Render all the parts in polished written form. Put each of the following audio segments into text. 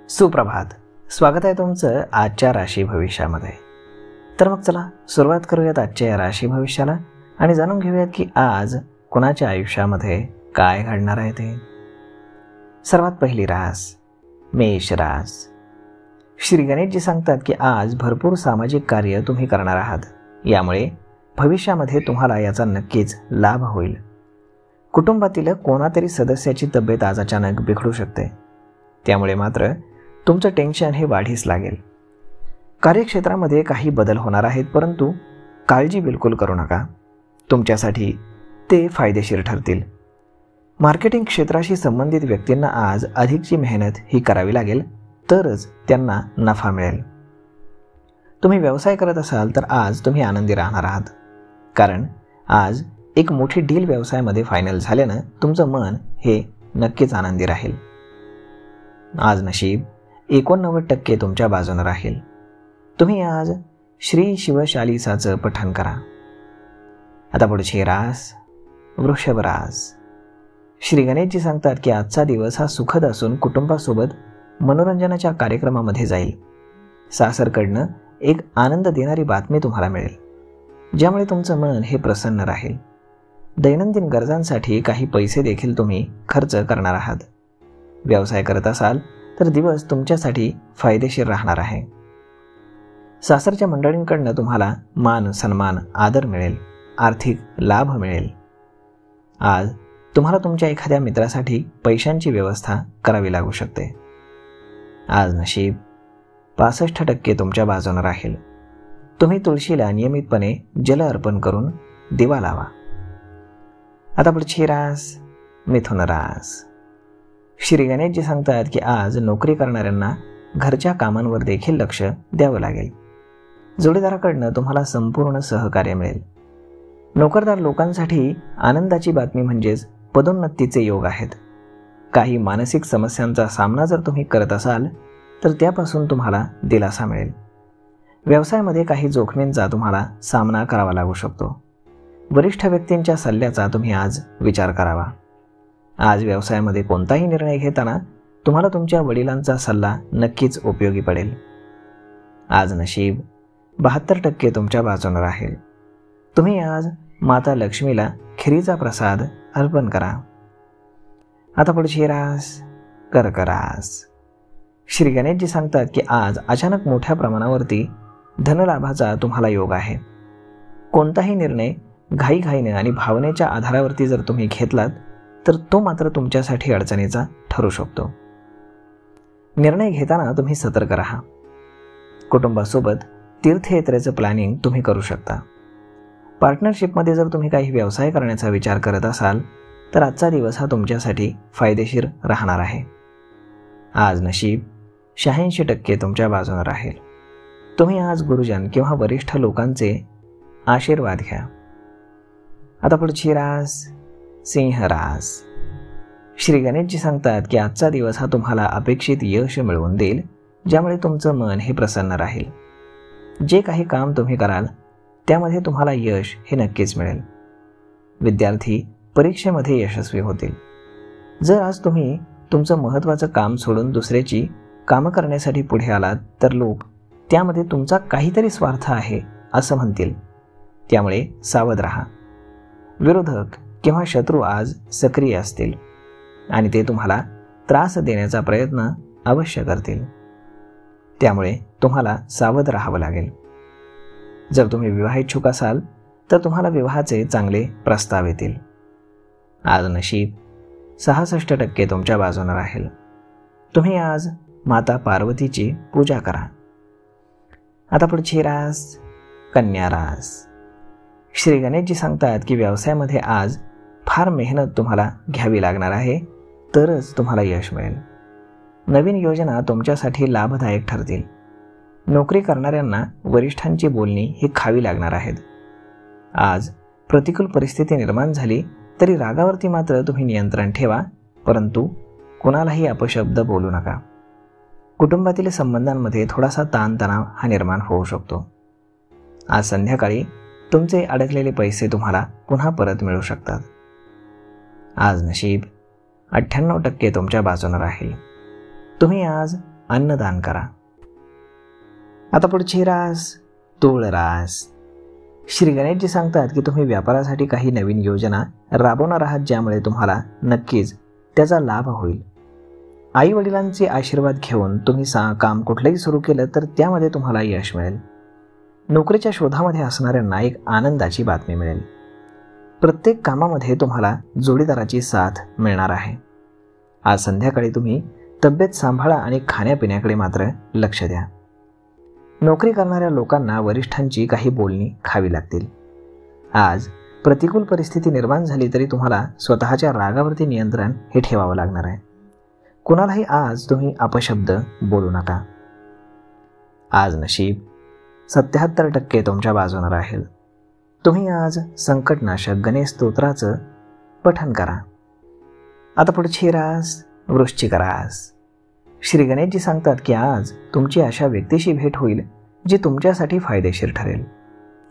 सुप्रभात. स्वागत आहे तुमचं आजच्या राशी भविष्यामध्ये. तर मग चला सुरुवात करूयात आजच्या या राशी भविष्याला आणि जाणून घेऊयात की आज कुणाच्या आयुष्यामध्ये काय घडणार आहे ते. सर्वात पहिली रास मेष रास. श्री गणेशजी सांगतात की आज भरपूर सामाजिक कार्य तुम्ही करणार आहात. यामुळे भविष्यामध्ये तुम्हाला याचा नक्कीच लाभ होईल. कुटुंबातील कोणातरी सदस्याची तब्येत आज अचानक बिघडू शकते. त्यामुळे मात्र तुमचं टेन्शन हे वाढीस लागेल. कार्यक्षेत्रामध्ये काही बदल होणार आहेत, परंतु काळजी बिलकुल करू नका. तुमच्यासाठी ते फायदेशीर ठरतील. मार्केटिंग क्षेत्राशी संबंधित व्यक्तींना आज अधिकची मेहनत ही करावी लागेल, तरच त्यांना नफा मिळेल. तुम्ही व्यवसाय करत असाल तर आज तुम्ही आनंदी राहणार आहात, कारण आज एक मोठी डील व्यवसायामध्ये फायनल झाल्यानं तुमचं मन हे नक्कीच आनंदी राहील. आज नशीब 89% तुमच्या बाजूने राहील. तुम्ही आज श्री शिवशालिसाचं पठण करा. आता पुढची रास वृषभ रास. श्री गणेशजी सांगतात की आजचा दिवस हा सुखद असून कुटुंबासोबत मनोरंजनाच्या कार्यक्रमामध्ये जाईल. सासरकडनं एक आनंद देणारी बातमी तुम्हाला मिळेल, ज्यामुळे तुमचं मन हे प्रसन्न राहील. दैनंदिन गरजांसाठी काही पैसे देखील तुम्ही खर्च करणार आहात. व्यवसाय करत असाल तर दिवस तुमच्यासाठी फायदेशीर राहणार आहे. सासरच्या मंडळींकडनं तुम्हाला मान सन्मान आदर मिळेल. आर्थिक लाभ मिळेल. आज तुम्हाला तुमच्या एखाद्या मित्रासाठी पैशांची व्यवस्था करावी लागू शकते. आज नशीब 65% तुमच्या बाजूने राहील. तुम्ही तुळशीला नियमितपणे जल अर्पण करून दिवा लावा. आता पुढची रास मिथुन रास. श्री गणेशजी सांगतात की आज नोकरी करणाऱ्यांना घरच्या कामांवर देखील लक्ष द्यावं लागेल. जोडीदाराकडनं तुम्हाला संपूर्ण सहकार्य मिळेल. नोकरदार लोकांसाठी आनंदाची बातमी म्हणजेच पदोन्नतीचे योग आहेत. काही मानसिक समस्यांचा सामना जर तुम्ही करत असाल तर त्यापासून तुम्हाला दिलासा मिळेल. व्यवसायामध्ये काही जोखमींचा तुम्हाला सामना करावा लागू शकतो. वरिष्ठ व्यक्तींच्या सल्ल्याचा तुम्ही आज विचार करावा. आज व्यवसायामध्ये कोणताही निर्णय घेताना तुम्हाला तुमच्या वडिलांचा सल्ला नक्कीच उपयोगी पडेल. आज नशीब 72% तुमच्या बाजूने राहील. तुम्ही आज माता लक्ष्मीला खिरीचा प्रसाद अर्पण करा. आता पुढची रास कर्क रास. श्री गणेशजी सांगतात की आज अचानक मोठ्या प्रमाणावरती धनलाभाचा तुम्हाला योग आहे. कोणताही निर्णय घाईघाईने आणि भावनेच्या आधारावरती जर तुम्ही घेतलात तर तो मात्र तुमच्यासाठी अडचणीचा ठरू शकतो. निर्णय घेताना तुम्ही सतर्क राहा. कुटुंबासोबत तीर्थयात्रेचं प्लॅनिंग तुम्ही करू शकता. पार्टनरशिपमध्ये जर तुम्ही काही व्यवसाय करण्याचा विचार करत असाल तर आजचा दिवस हा तुमच्यासाठी फायदेशीर राहणार आहे. आज नशीब 86% तुमच्या बाजूने राहील. तुम्ही आज गुरुजन किंवा वरिष्ठ लोकांचे आशीर्वाद घ्या. आता पुढची रास सिंह रास. श्री गणेशजी सांगतात की आजचा दिवस हा तुम्हाला अपेक्षित यश मिळवून देईल, ज्यामुळे तुमचं मन हे प्रसन्न राहील. जे काही काम तुम्ही कराल त्यामध्ये तुम्हाला यश हे नक्कीच मिळेल. विद्यार्थी परीक्षेमध्ये यशस्वी होतील. जर आज तुम्ही तुमचं महत्त्वाचं काम सोडून दुसऱ्याची कामं करण्यासाठी पुढे आलात तर लोक त्यामध्ये तुमचा काहीतरी स्वार्थ आहे असं म्हणतील. त्यामुळे सावध राहा. विरोधक किंवा शत्रू आज सक्रिय असतील आणि ते तुम्हाला त्रास देण्याचा प्रयत्न अवश्य करतील. त्यामुळे तुम्हाला सावध राहावं लागेल. जर तुम्ही विवाहिच्छुक असाल तर तुम्हाला विवाहाचे चांगले प्रस्ताव येतील. आज नशीब 66% तुमच्या बाजूने राहील. तुम्ही आज माता पार्वतीची पूजा करा. आता पुढची रास कन्या रास. श्री गणेशजी सांगतात की व्यवसायामध्ये आज फार मेहनत तुम्हाला घ्यावी लागणार आहे, तरच तुम्हाला यश मिळेल. नवीन योजना तुमच्यासाठी लाभदायक ठरतील. नोकरी करणाऱ्यांना वरिष्ठांची बोलणी ही खावी लागणार आहेत. आज प्रतिकूल परिस्थिती निर्माण झाली तरी रागावरती मात्र तुम्ही नियंत्रण ठेवा, परंतु कुणालाही अपशब्द बोलू नका. कुटुंबातील संबंधांमध्ये थोडासा ताणतणाव हा निर्माण होऊ शकतो. आज संध्याकाळी तुमचे अडकलेले पैसे तुम्हाला पुन्हा परत मिळू शकतात. आज नशीब 98% तुमच्या बाजूने राहील. तुम्ही आज अन्नदान करा. आता पुढची रास तूळ रास. श्री गणेशजी सांगतात की तुम्ही व्यापारासाठी काही नवीन योजना राबवणार आहात, ज्यामुळे तुम्हाला नक्कीच त्याचा लाभ होईल. आई वडिलांचे आशीर्वाद घेऊन तुम्ही काम कुठलंही सुरू केलं तर त्यामध्ये तुम्हाला यश मिळेल. नोकरीच्या शोधामध्ये असणाऱ्यांना एक आनंदाची बातमी मिळेल. प्रत्येक कामामध्ये तुम्हाला जोडीदाराची साथ मिळणार आहे. आज संध्याकाळी तुम्ही तब्येत सांभाळा आणि खाण्यापिण्याकडे मात्र लक्ष द्या. नोकरी करणाऱ्या लोकांना वरिष्ठांची काही बोलणी खावी लागतील. आज प्रतिकूल परिस्थिती निर्माण झाली तरी तुम्हाला स्वतःच्या रागावरती नियंत्रण हे ठेवावं लागणार आहे. कुणालाही आज तुम्ही अपशब्द बोलू नका. आज नशीब 77% तुमच्या बाजूने राहील. तुम्ही आज संकटनाशक गणेश स्तोत्राचं पठण करा. आता पुढची रास वृश्चिक रास. श्री गणेशजी सांगतात की आज तुमची अशा व्यक्तीशी भेट होईल जी तुमच्यासाठी फायदेशीर ठरेल.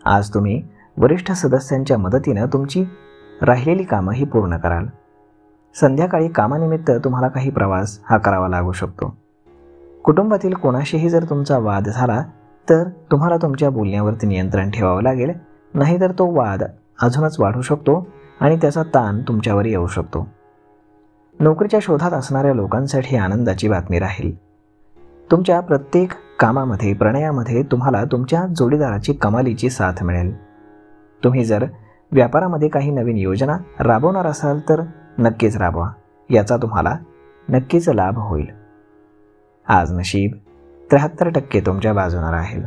आज तुम्ही वरिष्ठ सदस्यांच्या मदतीनं तुमची राहिलेली कामं ही पूर्ण कराल. संध्याकाळी कामानिमित्त तुम्हाला काही प्रवास हा करावा लागू शकतो. कुटुंबातील कोणाशीही जर तुमचा वाद झाला तर तुम्हाला तुमच्या बोलण्यावरती नियंत्रण ठेवावं लागेल, नाहीतर तो वाद अजूनच वाढू शकतो आणि त्याचा ताण तुमच्यावर येऊ शकतो. नोकरीच्या शोधात असणाऱ्या लोकांसाठी आनंदाची बातमी राहील. तुमच्या प्रत्येक कामामध्ये प्रणयामध्ये तुम्हाला तुमच्या जोडीदाराची कमालीची साथ मिळेल. तुम्ही जर व्यापारामध्ये काही नवीन योजना राबवणार असाल तर नक्कीच राबवा, याचा तुम्हाला नक्कीच लाभ होईल. आज नशीब 73% तुमच्या बाजूने राहील.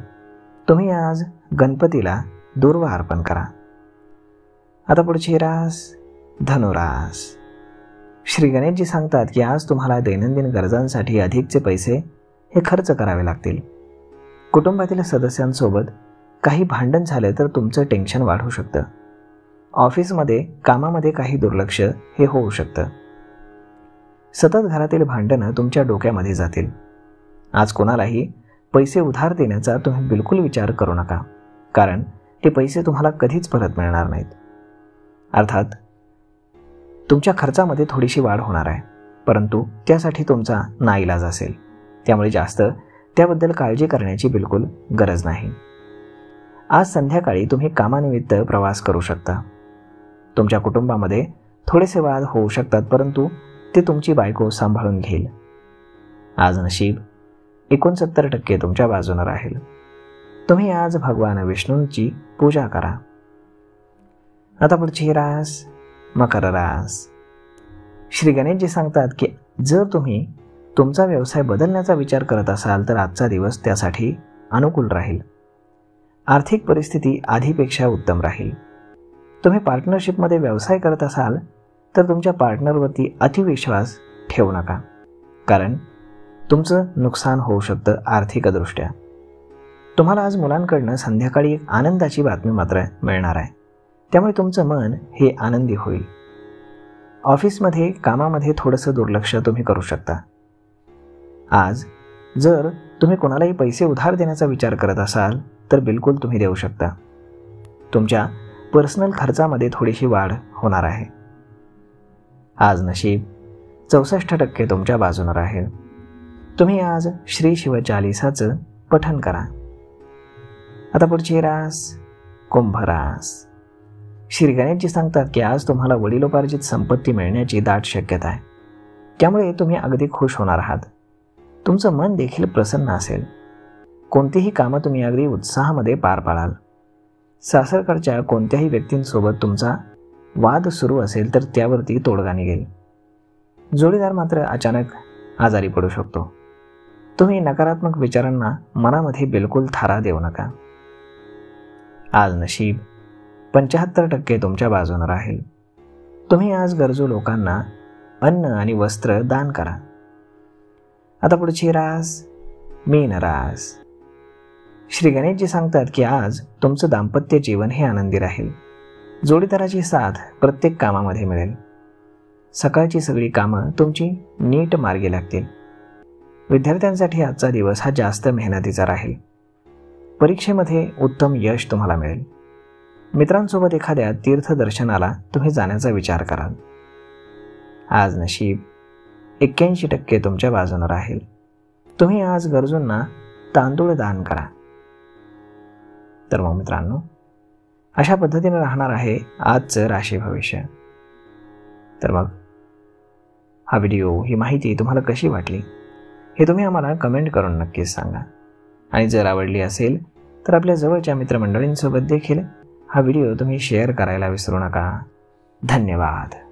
तुम्ही आज गणपतीला दूर्वा अर्पण करा. आता पुढची रास धनुरास. श्री गणेशजी सांगतात की आज तुम्हाला दैनंदिन गरजांसाठी अधिकचे पैसे हे खर्च करावे लागतील. कुटुंबातील सदस्यांसोबत काही भांडण झाले तर तुमचं टेन्शन वाढू शकतं. ऑफिसमध्ये कामामध्ये काही दुर्लक्ष हे होऊ शकतं. सतत घरातील भांडणं तुमच्या डोक्यामध्ये जातील. आज कोणालाही पैसे उधार देण्याचा तुम्ही बिलकुल विचार करू नका, कारण ते पैसे तुम्हाला कधीच परत मिळणार नाहीत. अर्थात तुमच्या खर्चामध्ये थोडीशी वाढ होणार आहे, परंतु त्यासाठी तुमचा नाईलाज असेल. त्यामुळे जास्त त्याबद्दल काळजी करण्याची बिलकुल गरज नाही. आज संध्याकाळी तुम्ही कामानिमित्त प्रवास करू शकता. तुमच्या कुटुंबामध्ये थोडेसे वाद होऊ शकतात, परंतु ते तुमची बायको सांभाळून घेईल. आज नशीब 69% तुमच्या बाजूने राहील. तुम्ही आज भगवान विष्णूंची पूजा करा. आता पुढची रास मकर रास. श्री गणेशजी सांगतात की जर तुम्ही तुमचा व्यवसाय बदलण्याचा विचार करत असाल तर आजचा दिवस त्यासाठी अनुकूल राहील. आर्थिक परिस्थिती आधीपेक्षा उत्तम राहील. तुम्ही पार्टनरशिपमध्ये व्यवसाय करत असाल तर तुमच्या पार्टनरवरती अतिविश्वास ठेवू नका, कारण तुमचं नुकसान होऊ शकतं आर्थिकदृष्ट्या. तुम्हाला आज मुलांकडनं संध्याकाळी एक आनंदाची बातमी मात्र मिळणार आहे, त्यामुळे तुमचं मन हे आनंदी होईल. ऑफिसमध्ये कामामध्ये थोडंसं दुर्लक्ष तुम्ही करू शकता. आज जर तुम्ही कोणालाही पैसे उधार देण्याचा विचार करत असाल तर बिलकुल तुम्ही देऊ शकता. तुमच्या पर्सनल खर्चामध्ये थोडीशी वाढ होणार आहे. आज नशीब 64% तुमच्या बाजूने राहील. तुम्ही आज श्री शिवचालीसाचं पठण करा. आता पुढची रास कुंभ रास. श्री गणेशजी सांगतात की आज तुम्हाला वडिलोपार्जित संपत्ती मिळण्याची दाट शक्यता आहे, त्यामुळे तुम्ही अगदी खुश होणार आहात. तुमचं मन देखील प्रसन्न असेल. कोणतीही कामं तुम्ही अगदी उत्साहामध्ये पार पाडाल. सासरकडच्या कोणत्याही व्यक्तींसोबत तुमचा वाद सुरू असेल तर त्यावरती तोडगा निघेल. जोडीदार मात्र अचानक आजारी पडू शकतो. तुम्ही नकारात्मक विचारांना मनामध्ये बिलकुल थारा देऊ नका. आज नशीब 75% तुमच्या बाजूने राहील. तुम्ही आज गरजू लोकांना अन्न आणि वस्त्र दान करा. आता पुढची रास मीन रास. श्री गणेशजी सांगतात की आज तुमचं दाम्पत्य जीवन हे आनंदी राहील. जोडीदाराची साथ प्रत्येक कामामध्ये मिळेल. सकाळची सगळी कामं तुमची नीट मार्गी लागतील. विद्यार्थ्यांसाठी आजचा दिवस हा जास्त मेहनतीचा राहील. परीक्षेमध्ये उत्तम यश तुम्हाला मिळेल. मित्रांसोबत एखाद्या तीर्थदर्शनाला तुम्ही जाण्याचा विचार कराल. आज नशीब 81% तुमच्या बाजूने राहील. तुम्ही आज गरजूंना तांदूळ दान करा. तर मग मित्रांनो, अशा पद्धतीने राहणार आहे आजचं राशी भविष्य. तर मग हा व्हिडिओ, ही माहिती तुम्हाला कशी वाटली हे तुम्ही आम्हाला कमेंट करून नक्कीच सांगा. आणि जर आवडली असेल तर आपल्या जवळच्या मित्रमंडळींसोबत देखील हा व्हिडिओ तुम्ही शेअर करायला विसरू नका. धन्यवाद.